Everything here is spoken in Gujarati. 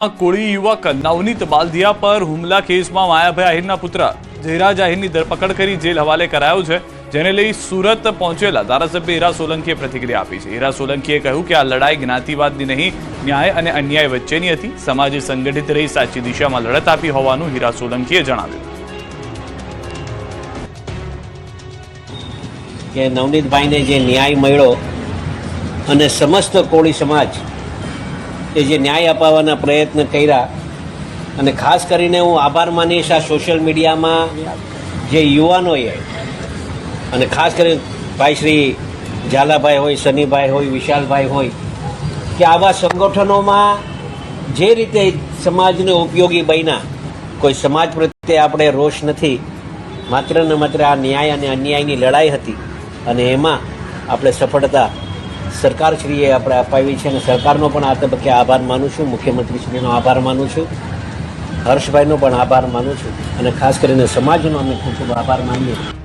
કોળી યુવક નવનીત બાલદિયા પર હુમલા કેસમાં માયાભાઈ આહિરના પુત્ર જયરાજ આહિરની ધરપકડ કરી જેલ હવાલે કરાયો છે, જેને લઈ સુરત પહોંચેલા ધારાસભ્ય હીરા સોલંકીએ પ્રતિક્રિયા આપી છે। હીરા સોલંકીએ કહ્યું કે આ લડાઈ જ્ઞાતિવાદની નહીં, ન્યાય અને અન્યાય વચ્ચેની હતી। સમાજે સંગઠિત રહી સાચી દિશામાં લડત આપી હોવાનું હીરા સોલંકીએ જણાવ્યું કે નવનીતભાઈને જે ન્યાય મળ્યો અને સમસ્ત કોળી સમાજ એ જે ન્યાય અપાવવાના પ્રયત્ન કર્યા, અને ખાસ કરીને હું આભાર માનીશ આ સોશિયલ મીડિયામાં જે યુવાનોએ, અને ખાસ કરીને ભાઈ શ્રી ઝાલાભાઈ હોય, સનીભાઈ હોય, વિશાલભાઈ હોય, કે આવા સંગઠનોમાં જે રીતે સમાજને ઉપયોગી બન્યા। કોઈ સમાજ પ્રત્યે આપણે રોષ નથી, માત્ર ને માત્ર આ ન્યાય અને અન્યાયની લડાઈ હતી, અને એમાં આપણે સફળતા સરકારશ્રીએ આપણે અપાવી છે, અને સરકારનો પણ આ તબક્કે આભાર માનું છું, મુખ્યમંત્રીશ્રીનો આભાર માનું છું, હર્ષભાઈનો પણ આભાર માનું છું, અને ખાસ કરીને સમાજનો અમે ખૂબ ખૂબ આભાર માનીએ છીએ।